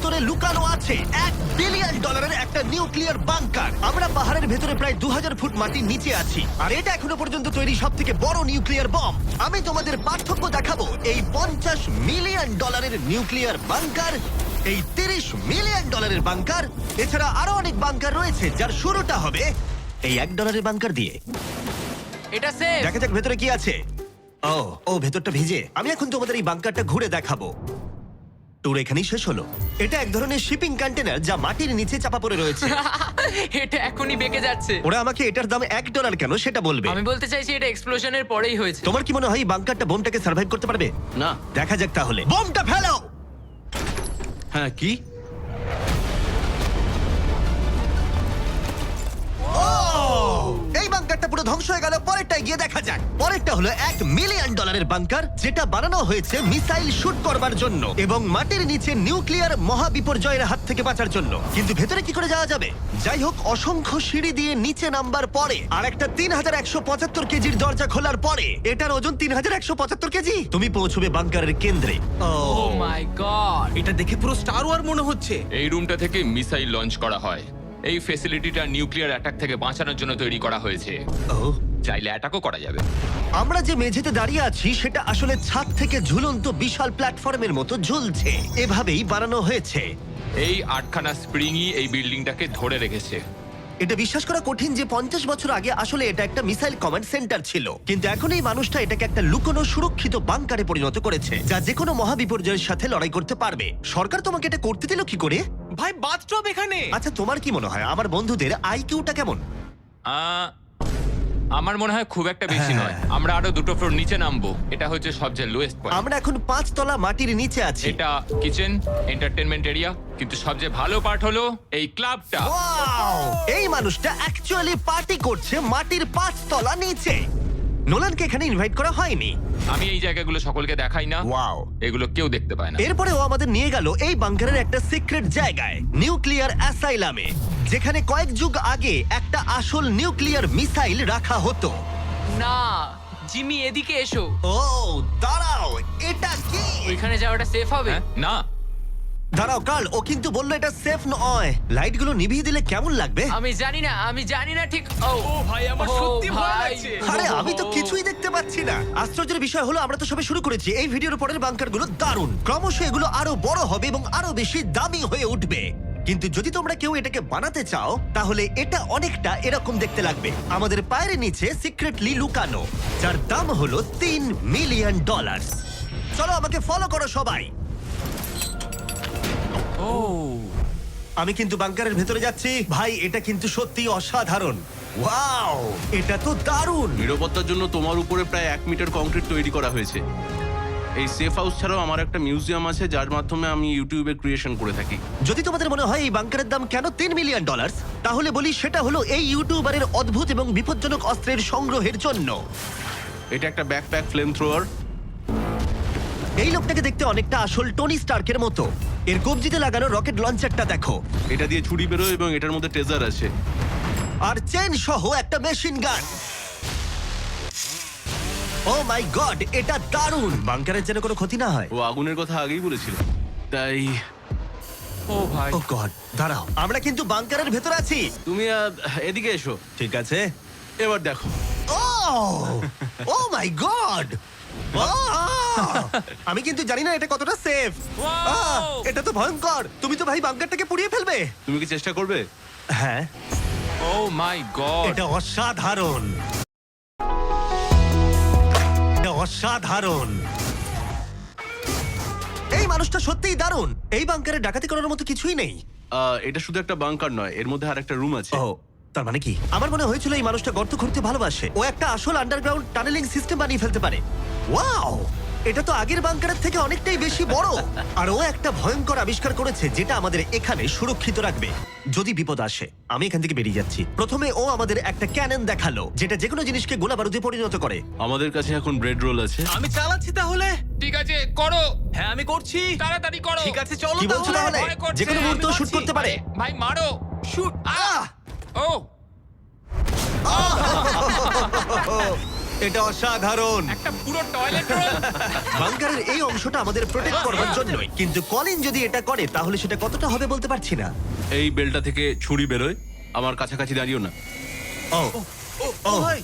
ভেতরে লুকানো আছে $1 বিলিয়ন একটা নিউক্লিয়ার বাংকার। আমরা পাহাড়ের ভেতরে প্রায় 2000 ফুট মাটির নিচে আছি, আর এটা এখনো পর্যন্ত তৈরি সব থেকে বড় নিউক্লিয়ার বম। আমি তোমাদের পার্থক্য দেখাবো এই $50 মিলিয়ন নিউক্লিয়ার বাংকার, এই $30 মিলিয়ন বাংকার, এছাড়া আরো অনেক বাংকার রয়েছে যার শুরুটা হবে এই $1 বাংকার দিয়ে। এটা সেফ। দেখা যাক ভেতরে কি আছে। ও ভেতরটা ভিজে। আমি এখন তোমাদের এই বাংকারটা ঘুরে দেখাবো। ট্যুর এখানেই শেষ হলো। এটা এক ধরনের শিপিং কন্টেনার যা মাটির নিচে চাপা পড়ে রয়েছে। এটা এখনই বেঁকে যাচ্ছে। ওরা আমাকে এটার দাম $1 কেন সেটা বলবে। আমি বলতে চাইছি এটা এক্সপ্লোশনের পরেই হয়েছে। তোমার কি মনে হয় এই বাংকারটা বোমটাকে সার্ভাইভ করতে পারবে? না। দেখা যাক তাহলে। বোমটা ফেলো। হ্যাঁ, কি? এই বাংকারটা পুরো ধ্বংস হয়ে গেল। পরেরটা গিয়ে দেখা যাক। পরেরটা হলো $1 মিলিয়ন বাংকার, যেটা বানানো হয়েছে মিসাইল শুট করবার জন্য এবং মাটির নিচে নিউক্লিয়ার মহাবিপর্যয়ের হাত থেকে বাঁচার জন্য। কিন্তু ভেতরে কি করে যাওয়া যাবে? যাই হোক, অসংখ্য সিঁড়ি দিয়ে নিচে নামবার পরে আর একটা 3175 কেজির দরজা খোলার পরে, এটার ওজন 3175 কেজি, তুমি পৌঁছবে বাংকারের কেন্দ্রে। ও মাই গড। এটা দেখে পুরো স্টার ওয়ার মনে হচ্ছে। এই রুমটা থেকে মিসাইল লঞ্চ করা হয়। এই ফ্যাসিলিটিটা নিউক্লিয়ার অ্যাটাক থেকে বাঁচানোর জন্য তৈরি করা হয়েছে। চাইলে অ্যাটাকও করা যাবে। আমরা যে মেঝেতে দাঁড়িয়ে আছি সেটা আসলে ছাদ থেকে ঝুলন্ত বিশাল প্ল্যাটফর্মের মতো ঝুলছে। এভাবেই বানানো হয়েছে। এই 8খানা স্প্রিংই এই বিল্ডিংটাকে ধরে রেখেছে। এটা বিশ্বাস করা কঠিন যে 50 বছর আগে আসলে এটা একটা মিসাইল কমান্ড সেন্টার ছিল, কিন্তু এখন এই মানুষটা এটাকে একটা লুকোনো সুরক্ষিত বাংকারে পরিণত করেছে, যা যে কোনো মহাবিপর্যয়ের সাথে লড়াই করতে পারবে। সরকার তোমাকে এটা করতে দিল কি করে? ভাই, বাথটব এখানে। আচ্ছা, তোমার কি মনে হয় আমার বন্ধুদের আইকিউটা কেমন? আমার মনে হয় খুব একটা বেশি নয়। আমরা আরো 2টো ফ্লোর নিচে নামবো। এটা হচ্ছে সবচেয়ে লোয়েস্ট পয়েন্ট। আমরা এখন 5 তলা মাটির নিচে আছি। এটা কিচেন, এন্টারটেইনমেন্ট এরিয়া, কিন্তু সবচেয়ে ভালো পার্ট হলো এই ক্লাবটা। Wow! এই মানুষটা অ্যাকচুয়ালি পার্টি করছে মাটির 5 তলা নিচে। নোলানকে এখানে ইনভাইট করা হয়নি। আমি এই জায়গাগুলো সকলকে দেখাই না। Wow! এগুলো কেউ দেখতে পায় না। এরপরে ও আমাদের নিয়ে গেল এই বাংকারের একটা সিক্রেট জায়গায়, নিউক্লিয়ার অ্যাসাইলামে, যেখানে কয়েক যুগ আগে একটা আসল নিউক্লিয়ার মিসাইল রাখা হতো। না, জিমি এদিকে এসো। ও দাঁড়াও, এটা কি? ওইখানে যাওয়াটা সেফ হবে? হ্যাঁ? না। দাঁড়াও কার্ল, ও কিন্তু বললো এটা সেফ নয়। লাইটগুলো নিভিয়ে দিলে কেমন লাগবে? আমি জানি না ঠিক। ও ভাই, আমার ও সত্যি ভয় ভাই। লাগছে। আরে আমি তো কিছুই দেখতে পাচ্ছি না। আশ্চর্যের বিষয় হলো আমরা তো সবে শুরু করেছি। এই ভিডিওর পরের বাংকারগুলো দারুণ। ক্রমশ এগুলো আরো বড় হবে এবং আরো বেশি দামি হয়ে উঠবে। কিন্তু যদি তোমরা কেউ এটাকে বানাতে চাও তাহলে এটা অনেকটা এরকম দেখতে লাগবে। আমাদের পায়ের নিচে সিক্রেটলি লুকানো, যার দাম হলো $3 মিলিয়ন। চলো আমাকে ফলো করো সবাই। ও আমি কিন্তু বাংকারের ভেতরে যাচ্ছি। ভাই, এটা কিন্তু সত্যি অসাধারণ। ওয়াও, এটা তো দারুণ। নিরাপত্তার জন্য তোমার উপরে প্রায় 1 মিটার কংক্রিট তৈরি করা হয়েছে। এই সেফ হাউস ছাড়াও আমার একটা মিউজিয়াম আছে, যার মাধ্যমে আমি ইউটিউবে ক্রিয়েশন করে থাকি। যদি তোমাদের মনে হয় এই বাংকারের দাম কেন $3 মিলিয়ন, তাহলে বলি সেটা হলো এই ইউটিউবারের অদ্ভুত এবং বিপজ্জনক অস্ত্রের সংগ্রহের জন্য। এটা একটা ব্যাকপ্যাক ফ্লেম থ্রোয়ার। এই লোকটাকে দেখতে অনেকটা আসল টনি স্টার্কের মতো। এর কবজিতে লাগানো রকেট লঞ্চারটা দেখো, এটা দিয়ে ছুরি বেরোয় এবং এটার মধ্যে ট্রেজার আছে। আর চেন সহ একটা মেশিন গান। ও মাই গড, এটা দারুণ। বাংকারের যেন কোনো ক্ষতি না হয়। ও আগুনের কথা আগেই বলেছিল, তাই ও ভাই। ও গড, দাঁড়াও, আমরা কিন্তু বাংকারের ভেতর আছি। তুমি এদিকে এসো। ঠিক আছে। এবার দেখো। ও মাই গড, আমি কিন্তু জানি না এটা কতটা সেফ। এটা তো ভয়ঙ্কর। তুমি তো ভাই বাংকারটাকে পুড়িয়ে ফেলবে। তুমি কি চেষ্টা করবে? হ্যাঁ, ও মাই গড। এটা অসাধারণ, এটা অসাধারণ। এই মানুষটা সত্যিই দারুণ। এই বাংকারে ডাকাতি করার মতো কিছুই নেই। এটা শুধু একটা বাংকার নয়, এর মধ্যে আরেকটা রুম আছে। ও, তার মানে কি? আমার মনে হয়েছিল এই মানুষটা গর্ত খুঁড়তে ভালোবাসে। ও একটা আসল আন্ডারগ্রাউন্ড টানেলিং সিস্টেম বানিয়ে ফেলতে পারে। ওয়াও, এটা তো আগের বাংকারের থেকে অনেকটাই বেশি বড়। আর ও একটা ভয়ঙ্কর আবিষ্কার করেছে যেটা আমাদের এখানে সুরক্ষিত রাখবে যদি বিপদ আসে। আমি এখান থেকে বেরিয়ে যাচ্ছি। প্রথমে ও আমাদের একটা ক্যানন দেখালো, যেটা যেকোনো জিনিসকে গোলা বারুদে পরিণত করে। আমাদের কাছে এখন ব্রেড রোল আছে। আমি চালাচ্ছি তাহলে। ঠিক আছে, করো। হ্যাঁ, আমি করছি। তাড়াতাড়ি করো। ঠিক আছে, চলো কি বলছো তাহলে? ভয় করছে। যেকোনো মুহূর্তে আমি শুট করছি। করতে পারে। ভাই মারো। শুট। ও এটা অসাধারণ। একটা পুরো টয়লেট রোল। বাংকারের এই অংশটা আমাদের প্রোটেক্ট করবার জন্যই, কিন্তু কলিন যদি এটা করে তাহলে সেটা কতটা হবে বলতে পারছি না। এই বেলটা থেকে ছুরি বেরোয়, আমার কাছাকাছি দাঁড়িও না। ও ও ভাই,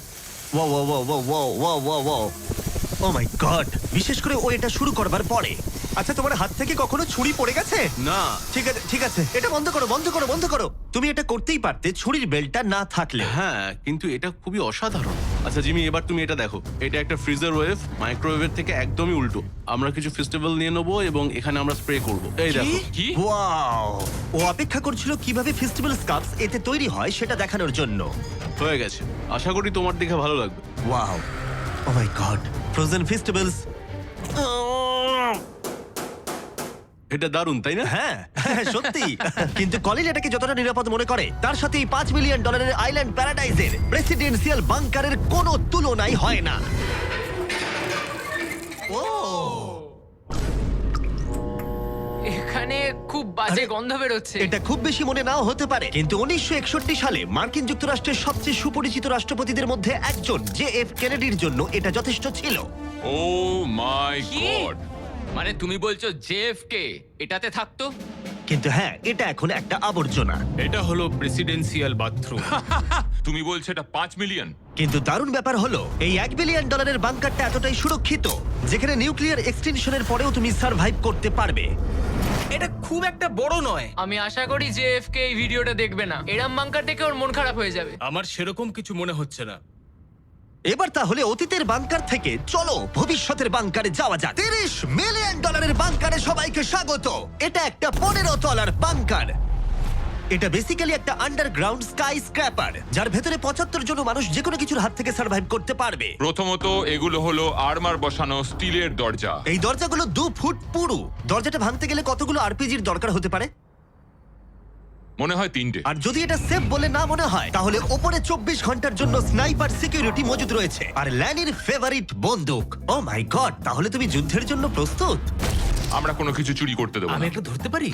ও মাই গড, বিশেষ করে ও এটা শুরু করবার পরে। আচ্ছা, তোমার হাত থেকে কখনো ছুরি পড়ে গেছে? না, ঠিক আছে ঠিক আছে, এটা বন্ধ করো বন্ধ করো বন্ধ করো। তুমি এটা করতেই পারতে ছুরির বেল্টটা না থাকলে। হ্যাঁ, কিন্তু এটা খুবই অসাধারণ। আচ্ছা জিমি, এবার তুমি এটা দেখো। এটা একটা ফ্রিজার ওয়েভ, মাইক্রোওয়েভের থেকে একদমই উল্টো। আমরা কিছু ফেস্টিভ্যাল নিয়ে নেবো এবং এখানে আমরা স্প্রে করব। এই দেখো। কি? ওয়াও, ও অপেক্ষা করছিল কিভাবে ফেস্টিভ্যাল স্কাপস এতে তৈরি হয় সেটা দেখানোর জন্য। হয়ে গেছে, আশা করি তোমার দেখে ভালো লাগবে। ওয়াও, ও মাই গড, ফ্রোজেন ফেস্টিভ্যালস। এটা দারুণ, তাই না? হ্যাঁ হ্যাঁ, সত্যি। কিন্তু কলিন এটাকে যতটা নিরাপদ মনে করে তার সাথে এই $5 মিলিয়ন আইল্যান্ড প্যারাডাইজের প্রেসিডেন্সিয়াল বাংকারের কোনো তুলনাই হয় না। ও এখানে খুব বাজে আরে, গন্ধ বেরোচ্ছে। এটা খুব বেশি মনে নাও হতে পারে, কিন্তু 1961 সালে মার্কিন যুক্তরাষ্ট্রের সবচেয়ে সুপরিচিত রাষ্ট্রপতিদের মধ্যে একজন JF কেনেডির জন্য এটা যথেষ্ট ছিল। ও মাই কি? গড, মানে তুমি বলছো জেএফকে এটাতে থাকতো? কিন্তু হ্যাঁ, এটা এখন একটা আবর্জনা। এটা হলো প্রেসিডেন্সিয়াল বাথরুম। তুমি বলছো এটা 5 মিলিয়ন? কিন্তু দারুণ ব্যাপার হলো এই $1 বিলিয়ন বাংকারটা এতটাই সুরক্ষিত যেখানে নিউক্লিয়ার এক্সটেনশনের পরেও তুমি সার্ভাইভ করতে পারবে। এটা খুব একটা বড় নয়। আমি আশা করি যে এফকে এই ভিডিওটা দেখবে না। এরম বাঙ্কার দেখে ওর মন খারাপ হয়ে যাবে। আমার সেরকম কিছু মনে হচ্ছে না। এবার তাহলে অতীতের বাংকার থেকে চলো ভবিষ্যতের বাংকারে যাওয়া যাক। $30 মিলিয়ন বাংকারে সবাইকে স্বাগত। এটা একটা 15 তলার বাংকার। এটা বেসিক্যালি একটা আন্ডারগ্রাউন্ড স্কাই স্ক্র্যাপার যার ভেতরে 75 জন মানুষ যে কোনো কিছুর হাত থেকে সার্ভাইভ করতে পারবে। প্রথমত এগুলো হলো আর্মার বসানো স্টিলের দরজা। এই দরজাগুলো 2 ফুট পুরু। দরজাটা ভাঙতে গেলে কতগুলো আরপিজির দরকার হতে পারে? মনে হয় 3টে। আর যদি এটা সেফ বলে না মনে হয় তাহলে ওপরে 24 ঘন্টার জন্য স্নাইপার সিকিউরিটি মজুদ রয়েছে আর ল্যানির ফেভারিট বন্দুক। ও মাই গড, তাহলে তুমি যুদ্ধের জন্য প্রস্তুত? আমরা কোনো কিছু চুরি করতে দেবো আমি না। একটু ধরতে পারি?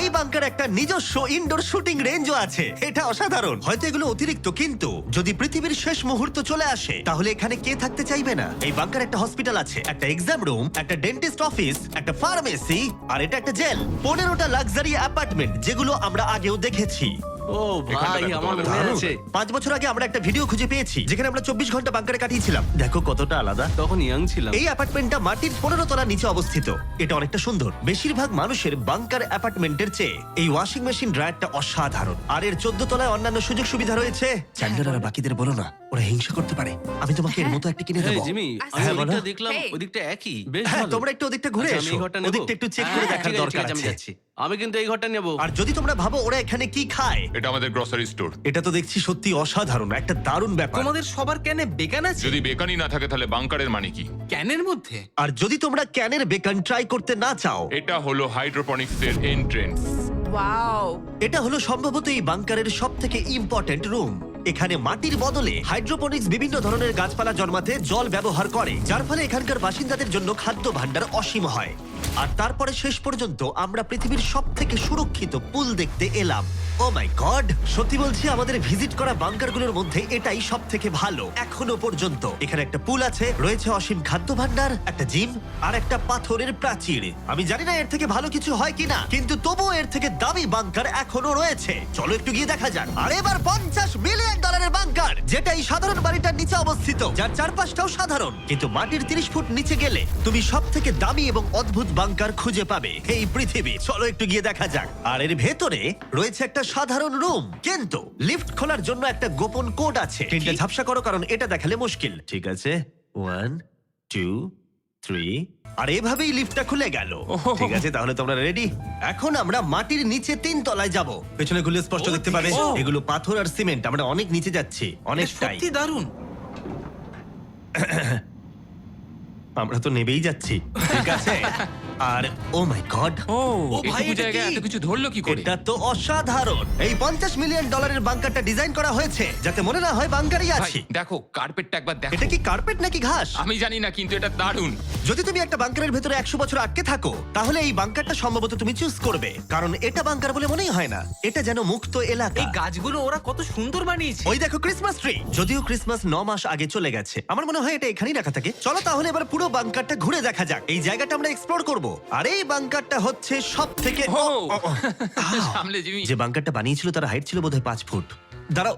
এই বাংকার একটা নিজস্ব ইনডোর শুটিং রেঞ্জও আছে। এটা অসাধারণ। হয়তো এগুলো অতিরিক্ত, কিন্তু যদি পৃথিবীর শেষ মুহূর্ত চলে আসে তাহলে এখানে কে থাকতে চাইবে না? এই বাংকার একটা হসপিটাল আছে, একটা এক্সাম রুম, একটা ডেন্টিস্ট অফিস, একটা ফার্মেসি, আর এটা একটা জেল। 15টা লাক্সারি অ্যাপার্টমেন্ট যেগুলো আমরা আগেও দেখেছি। ও এখানটা ভাই, দেখো আমার তোমাদের। মনে আছে। 5 বছর আগে আমরা একটা ভিডিও খুঁজে পেয়েছি যেখানে আমরা 24 ঘন্টা বাংকারে কাটিয়েছিলাম। দেখো কতটা আলাদা। তখন ইয়াং ছিলাম। এই অ্যাপার্টমেন্টটা মাটির 15 তলা নিচে অবস্থিত। এটা অনেকটা সুন্দর। বেশিরভাগ মানুষের বাংকার অ্যাপার্টমেন্টের চেয়ে এই ওয়াশিং মেশিন ড্রায়ারটা অসাধারণ। আর এর 14 তলায় অন্যান্য সুযোগ সুবিধা রয়েছে। চ্যান্ডেলার আর বাকিদের বলো না, ওরা হিংসা করতে পারে। আমি তোমাকে এর মতো একটা কিনে হেই, দেবো। জিমি, আমি হ্যাঁ, বলো। ওদিকটা দেখলাম, Hey. ওদিকটা একই। বেশ হ্যাঁ, ভালো। তোমরা একটু ওদিকটা ঘুরে আচ্ছা, আমি এসো। এই ঘরটা নেবো? ওদিকটা একটু চেক করে হ্যাঁ, দেখার ঠিক আছে, দরকার ঠিক আছে, আমি আছে। যাচ্ছি। আমি কিন্তু এই ঘরটা নেবো। আর যদি তোমরা ভাবো ওরা এখানে কি খায়, এটা আমাদের গ্রসারি স্টোর। এটা তো দেখছি সত্যি অসাধারণ, একটা দারুণ ব্যাপার। তোমাদের সবার ক্যানে বেকান আছে? যদি বেকানি না থাকে তাহলে বাংকারের মানে কি? ক্যানের মধ্যে? আর যদি তোমরা ক্যানের বেকন ট্রাই করতে না চাও, এটা হলো হাইড্রোপনিক্সের এন্ট্রেন্স। ওয়াও, এটা হলো সম্ভবত এই বাংকারের সব থেকে ইম্পর্টেন্ট রুম। এখানে মাটির বদলে হাইড্রোপনিক্স বিভিন্ন ধরনের গাছপালা জন্মাতে জল ব্যবহার করে, যার ফলে এখানকার বাসিন্দাদের জন্য খাদ্য ভাণ্ডার অসীম হয়। আর তারপরে শেষ পর্যন্ত আমরা পৃথিবীর সব থেকে সুরক্ষিত পুল দেখতে এলাম। ও মাই গড, সত্যি বলছি আমাদের ভিজিট করা বাংকারগুলোর মধ্যে এটাই সব থেকে ভালো এখনো পর্যন্ত। এখানে একটা পুল আছে, রয়েছে অসীম খাদ্য ভাণ্ডার, একটা জিম, আর একটা পাথরের প্রাচীর। আমি জানি না এর থেকে ভালো কিছু হয় কিনা, কিন্তু তবুও এর থেকে দামি বাংকার এখনো রয়েছে। চলো একটু গিয়ে দেখা যাক। আর এবার $50 মিলিয়ন বাংকার, যেটা এই সাধারণ বাড়িটার নিচে অবস্থিত, যার চারপাশটাও সাধারণ, কিন্তু মাটির 30 ফুট নিচে গেলে তুমি সব থেকে দামি এবং অদ্ভুত বাংকার খুঁজে পাবে এই পৃথিবী। চলো একটু গিয়ে দেখা যাক। আর এর ভেতরে রয়েছে একটা সাধারণ রুম, কিন্তু লিফট খোলার জন্য একটা গোপন কোড আছে। তিনটা ঝাপসা করো, কারণ এটা দেখালে মুশকিল। ঠিক আছে, 1 2 3, আর এভাবেই লিফটটা খুলে গেল। ঠিক আছে, তাহলে তোমরা রেডি? এখন আমরা মাটির নিচে 3 তলায় যাব। পেছনে খুলে স্পষ্ট দেখতে পাবে এগুলো পাথর আর সিমেন্ট। আমরা অনেক নিচে যাচ্ছি, এটা অনেকটাই। সত্যি দারুণ। আমরা তো নেবেই যাচ্ছি। ঠিক আছে, আর ও মাই গড, ও ভাই, এইটুকু এটা জায়গায় কি? এত কিছু ধরলো কি করে? এটা তো অসাধারণ। এই $50 মিলিয়ন বাংকারটা ডিজাইন করা হয়েছে যাতে মনে না হয় বাংকারই ভাই আছি। দেখো কার্পেটটা একবার দেখো। এটা কি কার্পেট নাকি ঘাস? আমি জানি না কিন্তু এটা দারুণ। যদি তুমি একটা বাংকারের ভেতরে 100 বছর আটকে থাকো তাহলে এই বাংকারটা সম্ভবত তুমি চুজ করবে, কারণ এটা বাংকার বলে মনেই হয় না। এটা যেন মুক্ত এলাকা। এই গাছগুলো ওরা কত সুন্দর বানিয়েছে। ওই দেখো ক্রিসমাস ট্রি। যদিও ক্রিসমাস 9 মাস আগে চলে গেছে, আমার মনে হয় এটা এখানেই রাখা থাকে। চলো তাহলে এবার পুরো বাংকারটা ঘুরে দেখা যাক। এই জায়গাটা আমরা এক্সপ্লোর করব। আর এই বাংকারটা হচ্ছে সবথেকে ও সামলে জিমি। যে বাংকারটা বানিয়েছিল তার হাইট ছিল বোধহয় 5 ফুট। দাঁড়াও,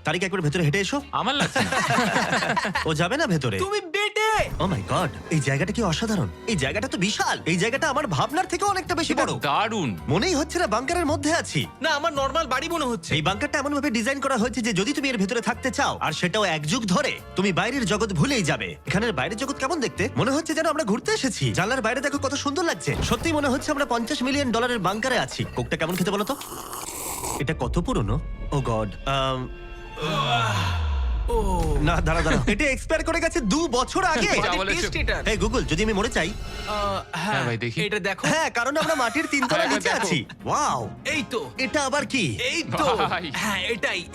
তারিক একবার ভেতরে হেঁটে এসো। আমার লাগছে না। ও যাবে না ভেতরে? তুমি বেটে। ও মাই গড, এই জায়গাটা কি অসাধারণ। এই জায়গাটা তো বিশাল। এই জায়গাটা আমার ভাবনার থেকে অনেকটা বেশি এটা বড়। দারুণ। মনেই হচ্ছে না বাংকারের মধ্যে আছি। না, আমার নরমাল বাড়ি মনে হচ্ছে। এই বাংকারটা এমন ভাবে ডিজাইন করা হয়েছে যে যদি তুমি এর ভেতরে থাকতে চাও, আর সেটাও 1 যুগ ধরে, তুমি বাইরের জগৎ ভুলেই যাবে। এখানের বাইরের জগৎ কেমন দেখতে? মনে হচ্ছে যেন আমরা ঘুরতে এসেছি। জানলার বাইরে দেখো কত সুন্দর লাগছে। সত্যি মনে হচ্ছে আমরা $50 মিলিয়ন বাংকারে আছি। কোকটা কেমন খেতে বলো তো? এটা কত পুরনো? ও গড, ও না দাঁড়া। এটা এক্সপায়ার করে গেছে 2 বছর আগে। যা বলেছো। টেস্ট এটা। এই গুগল, যদি আমি মরে চাই? হ্যাঁ ভাই, দেখি। এটা দেখো। হ্যাঁ, কারণ আমরা মাটির 3 তলা হ্যাঁ, নিচে দেখো। আছি। ওয়াও, এই তো, এটা আবার কি? এই তো। ভাই। হ্যাঁ,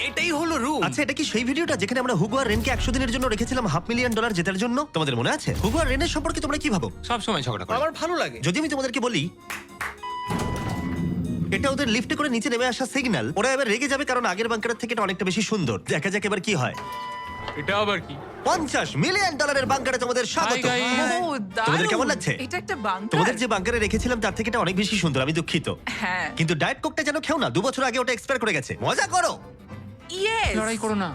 এটাই হলো রুম। আচ্ছা, এটা কি সেই ভিডিওটা যেখানে আমরা হুগো আর রেনকে 100 দিনের জন্য রেখেছিলাম $500 মিলিয়ন জেতার জন্য? তোমাদের মনে আছে? হুগো আর রেনের সম্পর্কে তোমরা কি ভাবো? সব সময় ঝগড়া করে। আমার ভালো লাগে। যদি আমি তোমাদেরকে বলি এটা ওদের লিফটে করে নিচে নেমে আসা সিগন্যাল, ওরা এবার রেগে যাবে কারণ আগের বাংকারের থেকে এটা অনেকটা বেশি সুন্দর। দেখা যাক এবার কি হয়। এটা আবার কি? $50 মিলিয়ন বাংকারে তোমাদের স্বাগত। Hi, guys. ও, তোমাদের দারুণ। কেমন লাগছে? এটা একটা বাংকার। তোমাদের যে বাংকারে রেখেছিলাম তার থেকে এটা অনেক বেশি সুন্দর, আমি দুঃখিত। হ্যাঁ। কিন্তু ডায়েট কোকটা যেন খেও না, 2 বছর আগে ওটা এক্সপায়ার করে গেছে। মজা করো। ইয়েস। লড়াই করো না।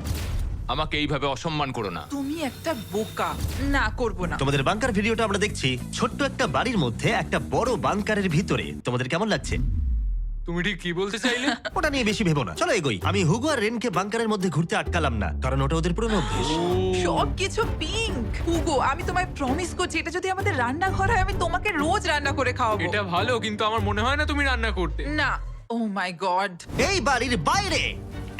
আমাকে এইভাবে অসম্মান করো না। তুমি একটা বোকা। না, করব না। তোমাদের বাংকার ভিডিওটা আমরা দেখছি ছোট্ট একটা বাড়ির মধ্যে একটা বড় বাংকারের ভিতরে। তোমাদের কেমন লাগছে? তুমি ঠিক কি বলতে চাইলে? ওটা নিয়ে বেশি ভেবো না, চলো এগোই। আমি হুগো আর রেনকে বাংকারের মধ্যে ঘুরতে আটকালাম না, কারণ ওটা ওদের পুরনো অভ্যেস। সবকিছু পিঙ্ক। হুগো, আমি তোমায় প্রমিস করছি এটা যদি আমাদের রান্নাঘর হয় আমি তোমাকে রোজ রান্না করে খাওয়াবো। এটা ভালো, কিন্তু আমার মনে হয় না তুমি রান্না করতে। না। ও মাই গড। এই বাড়ির বাইরে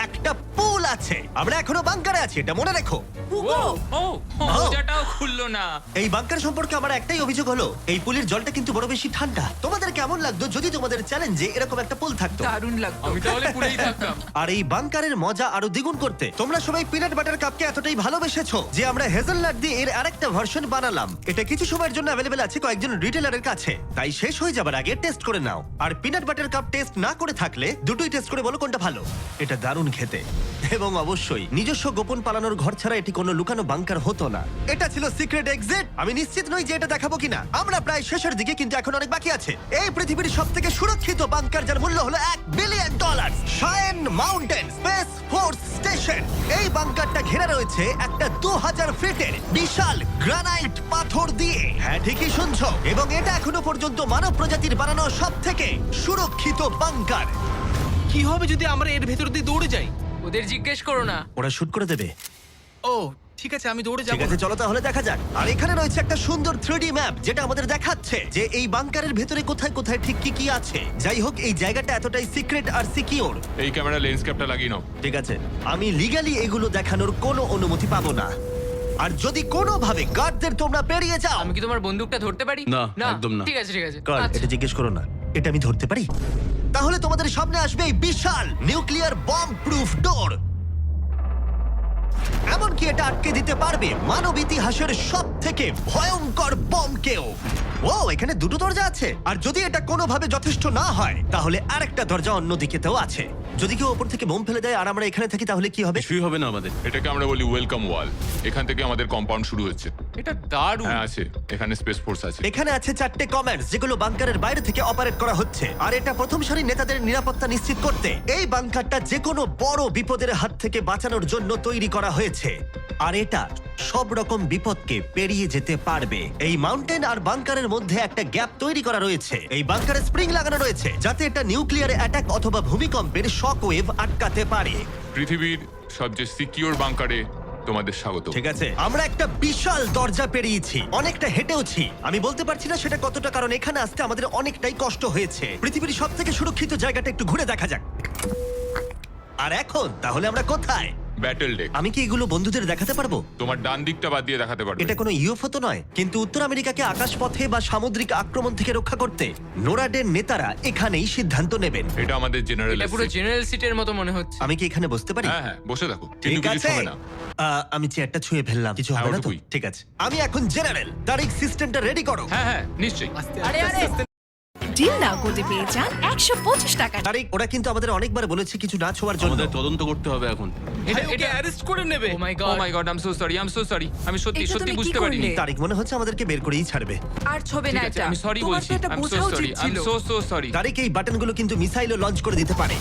একটা পুল আছে। আমরা এখনো বাংকারে আছি, এটা মনে রেখো। হুগো, ও মোজাটাও খুললো না। এই বাংকার সম্পর্কে আমার একটাই অভিযোগ হলো এই পুলের জলটা কিন্তু বড় বেশি ঠান্ডা। তোমাদের কেমন লাগতো যদি তোমাদের চ্যালেঞ্জে এরকম একটা পুল থাকতো? দারুণ লাগতো। আমি তাহলে পুরেই থাকতাম। আর এই বাংকারের মজা আরো দ্বিগুণ করতে তোমরা সবাই পিনাট বাটার কাপকে এতটাই ভালোবেসেছো যে আমরা হেজেলনাট দিয়ে এর আরেকটা ভার্সন বানালাম। এটা কিছু সময়ের জন্য অ্যাভেলেবেল আছে কয়েকজন রিটেলারের কাছে, তাই শেষ হয়ে যাবার আগে টেস্ট করে নাও। আর পিনাট বাটার কাপ টেস্ট না করে থাকলে দুটোই টেস্ট করে বলো কোনটা ভালো। এটা দারুণ খেতে, এবং অবশ্যই নিজস্ব গোপন পালানোর ঘর ছাড়া এটি কোনো লুকানো বাংকার হতো না। এটা ছিল সিক্রেট এক্সিট। আমি নিশ্চিত নই যে এটা দেখাবো কিনা। আমরা প্রায় শেষের দিকে, কিন্তু এখন অনেক বাকি আছে। এই পৃথিবীর সবথেকে সুরক্ষিত বাংকার যার মূল্য হলো $1 billion, শায়েন mountain space force station. এই বাংকারটা ঘেরা রয়েছে একটা 2000 ফিটের বিশাল গ্রানাইট পাথর দিয়ে। হ্যাঁ, ঠিকই শুনছো। এবং এটা এখনো পর্যন্ত মানব প্রজাতির বানানো সবথেকে সুরক্ষিত বাংকার। কি হবে যদি আমরা এর ভেতর দিয়ে দৌড়ে যাই? ওদের জিজ্ঞেস করো না। ওরা শুট করে দেবে। ও ঠিক আছে, আমি দৌড়ে ঠিক যাবো। আছে, চলো তাহলে দেখা যাক। আর এখানে রয়েছে একটা সুন্দর 3D ম্যাপ যেটা আমাদের দেখাচ্ছে যে এই বাংকারের ভেতরে কোথায় কোথায় ঠিক কি কি আছে। যাই হোক, এই জায়গাটা এতটাই সিক্রেট আর সিকিউর। এই ক্যামেরা লেন্স ক্যাপটা লাগিয়ে নাও। ঠিক আছে, আমি লিগ্যালি এগুলো দেখানোর কোনো অনুমতি পাবো না। আর যদি কোনোভাবে গার্ডদের তোমরা পেরিয়ে যাও, আমি কি তোমার বন্দুকটা ধরতে পারি? না, একদম না। ঠিক আছে ঠিক আছে। কার্ল, আচ্ছা। এটা জিজ্ঞেস করো না। এটা আমি ধরতে পারি? তাহলে তোমাদের সামনে আসবে এই বিশাল নিউক্লিয়ার বম্ব প্রুফ ডোর। এমনকি এটা আটকে দিতে পারবে মানব ইতিহাসের সবথেকে ভয়ঙ্কর বমকেও। ও, এখানে দুটো দরজা আছে। আর যদি এটা কোনোভাবে যথেষ্ট না হয় তাহলে আরেকটা দরজা অন্যদিকেতেও আছে। যদি কেউ ওপর থেকে বোম ফেলে দেয় আর আমরা এখানে থাকি তাহলে কি হবে? কিছুই হবে না আমাদের। এটাকে আমরা বলি ওয়েলকাম ওয়াল। এখান থেকে আমাদের কম্পাউন্ড শুরু হচ্ছে। এটা দারুণ। হ্যাঁ আছে, এখানে স্পেস ফোর্স আছে। এখানে আছে 4টে কমান্ডস যেগুলো বাংকারের বাইরে থেকে অপারেট করা হচ্ছে। আর এটা প্রথম সারির নেতাদের নিরাপত্তা নিশ্চিত করতে এই বাংকারটা যে কোনো বড় বিপদের হাত থেকে বাঁচানোর জন্য তৈরি করা হয়েছে। আর এটা সব রকম বিপদকে পেরিয়ে যেতে পারবে। এই মাউন্টেন আর বাংকারের মধ্যে একটা গ্যাপ তৈরি করা রয়েছে। এই বাংকারে স্প্রিং লাগানো রয়েছে যাতে এটা নিউক্লিয়ার অ্যাটাক অথবা ভূমিকম্পের শক ওয়েভ আটকাতে পারে। পৃথিবীর সবচেয়ে সিকিউর বাংকারে তোমাদের স্বাগত। ঠিক আছে, আমরা একটা বিশাল দরজা পেরিয়েছি, অনেকটা হেঁটেওছি। আমি বলতে পারছি না সেটা কতটা, কারণ এখানে আসতে আমাদের অনেকটাই কষ্ট হয়েছে। পৃথিবীর সবথেকে সুরক্ষিত জায়গাটা একটু ঘুরে দেখা যাক। আর এখন তাহলে আমরা কোথায়? Battle deck. আমি কি এগুলো বন্ধুদের দেখাতে পারবো? তোমার ডান দিকটা বাদ দিয়ে দেখাতে পারবে। এটা কোনো ইউএফও তো নয়, কিন্তু উত্তর আমেরিকাকে আকাশপথে বা সামুদ্রিক আক্রমণ থেকে রক্ষা করতে নোরাডের নেতারা এখানেই সিদ্ধান্ত নেবেন। এটা আমাদের জেনারেল। এটা পুরো জেনারেল সিটের মতো মনে হচ্ছে। আমি কি এখানে বসতে পারি? হ্যাঁ হ্যাঁ, বসে দেখো, কিন্তু ঠিক কিছু আছে। হবে না। আমি চেয়ারটা ছুঁয়ে ফেললাম, কিছু হবে না তো? ওটুকুই। ঠিক আছে, আমি এখন জেনারেল। তারিখ সিস্টেমটা রেডি করো। হ্যাঁ হ্যাঁ, নিশ্চয়ই। আরে আরে ডিল নাও কোডে পেয়ে যান 125 টাকা। তারিখ, ওরা কিন্তু আমাদের অনেকবার বলেছে কিছু না ছোঁয়ার জন্য। আমাদের তদন্ত করতে হবে এখন। ভাই, ওকে অ্যারেস্ট করে নেবে। Oh my oh god. My god, I am so sorry, I am so sorry. আমি সত্যি এটা সত্যি তুমি কি বুঝতে পারিনি। করলে? তারিখ, মনে হচ্ছে আমাদেরকে বের করেই ছাড়বে। আর ছবে না ঠিক আছে, এটা। আমি সরি তোমার বলছি। তো এটা আই এম সো বোঝা সরি, উচিত আই এম ছিল। So sorry. তারিখ, এই বাটনগুলো কিন্তু মিসাইলও লঞ্চ করে দিতে পারে।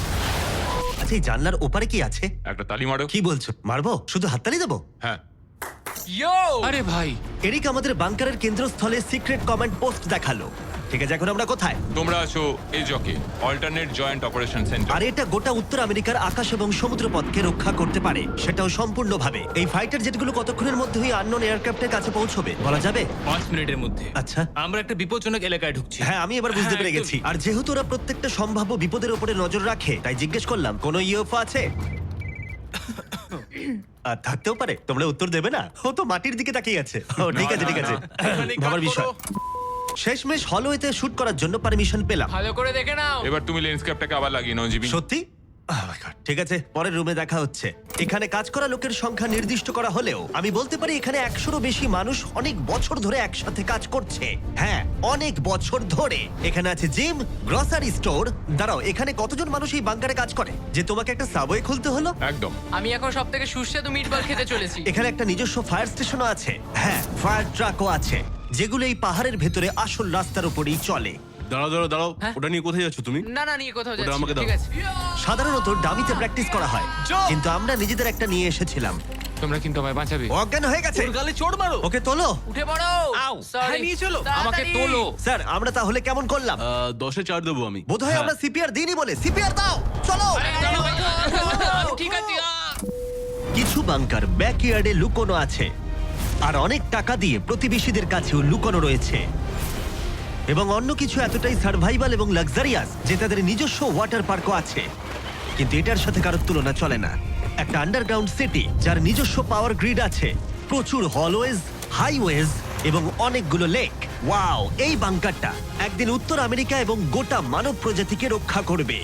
আচ্ছা, এই জানলার ওপারে কি আছে? একটা তালি মারো। কি বলছো? মারবো? শুধু হাততালি দেবো? হ্যাঁ। ইয়ো! আরে ভাই, এরিক আমাদের বাংকারের কেন্দ্রস্থলে সিক্রেট কমান্ড পোস্ট দেখালো। ঠিক আছে, এখন আমরা কোথায়? তোমরা আছো এজকে, অল্টারনেট জয়েন্ট অপারেশন সেন্টার। আর এটা গোটা উত্তর আমেরিকার আকাশ এবং সমুদ্রপথকে রক্ষা করতে পারে, সেটাও সম্পূর্ণভাবে। এই ফাইটার জেটগুলো কতক্ষণের মধ্যে ওই আননোন এয়ারক্রাফটের কাছে পৌঁছবে বলা যাবে? 5 মিনিটের মধ্যে। আচ্ছা। আমরা একটা বিপজ্জনক এলাকায় ঢুকছি। হ্যাঁ, আমি এবার বুঝতে হ্যাঁ, পেরে গেছি। আর যেহেতু ওরা প্রত্যেকটা সম্ভাব্য বিপদের উপরে নজর রাখে, তাই জিজ্ঞেস করলাম কোনো ইউএফও আছে? আর থাকতেও পারে, তোমরা উত্তর দেবে না? ও তো মাটির দিকে তাকিয়ে আছে। ও ঠিক আছে, ঠিক আছে, এখানে ভাবার কাট বিষয়। করো। শেষমেশ হলওয়েতে শুট করার জন্য পারমিশন পেলাম। ভালো করে দেখে নাও। এবার তুমি লেন্স ক্যাপটাকে আবার লাগিয়ে নাও, জিবি। সত্যি? Oh my God, ঠিক আছে, পরের রুমে দেখা হচ্ছে। এখানে কাজ করা লোকের সংখ্যা নির্দিষ্ট করা হলেও আমি বলতে পারি এখানে 100-রও বেশি মানুষ অনেক বছর ধরে একসাথে কাজ করছে। হ্যাঁ, অনেক বছর ধরে। এখানে আছে জিম, গ্রসারি স্টোর। দাঁড়াও, এখানে কতজন মানুষ এই বাংকারে কাজ করে যে তোমাকে একটা সাবওয়ে খুলতে হলো? একদম। আমি এখন সবথেকে সুস্বাদু মিটবল খেতে চলেছি। এখানে একটা নিজস্ব ফায়ার স্টেশনও আছে। হ্যাঁ, ফায়ার ট্রাকও আছে, যেগুলো এই পাহাড়ের ভেতরে আসল রাস্তার উপরেই চলে। দাঁড়াও দাঁড়াও দাঁড়াও, হ্যাঁ? ওটা নিয়ে কোথায় যাচ্ছ তুমি? না না, নিয়ে কোথাও ওটা যাচ্ছি আমাকে না, দাও। ঠিক আছে। সাধারণত ডামিতে প্র্যাকটিস করা হয়, কিন্তু আমরা নিজেদের একটা নিয়ে এসেছিলাম। তোমরা কিন্তু আমায় বাঁচাবে। ও অজ্ঞান হয়ে গেছে। ওর গালে চড় মারো। ওকে তোলো। উঠে পড়ো। Sorry. হ্যাঁ, নিয়ে চলো। আমাকে তাড়াতাড়ি। তোলো। স্যার, আমরা তাহলে কেমন করলাম? 10-এ 4 দেবো আমি। বোধহয় হ্যাঁ। আমরা সিপিআর দিইনি বলে। সিপিআর দাও, চলো। ঠিক আছে। কিছু বাংকার ব্যাকইয়ার্ডে লুকোনো আছে, আর অনেক টাকা দিয়ে প্রতিবেশীদের কাছেও লুকোনো রয়েছে। এবং অন্য কিছু এতটাই সার্ভাইভাল এবং লাক্সারিয়াস যে তাদের নিজস্ব ওয়াটার পার্কও আছে। কিন্তু এটার সাথে কারোর তুলনা চলে না। একটা আন্ডারগ্রাউন্ড সিটি যার নিজস্ব পাওয়ার গ্রিড আছে, প্রচুর হলওয়েজ, হাইওয়েজ এবং অনেকগুলো লেক। ওয়াও, এই বাংকারটা একদিন উত্তর আমেরিকা এবং গোটা মানব প্রজাতিকে রক্ষা করবে।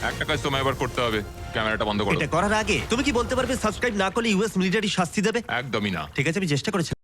একটা কাজ তোমায় এবার করতে হবে, ক্যামেরাটা বন্ধ করো। এটা করার আগে তুমি কি বলতে পারবে সাবস্ক্রাইব না করলে ইউএস মিলিটারি শাস্তি দেবে? একদমই না। ঠিক আছে, আমি চেষ্টা করেছি।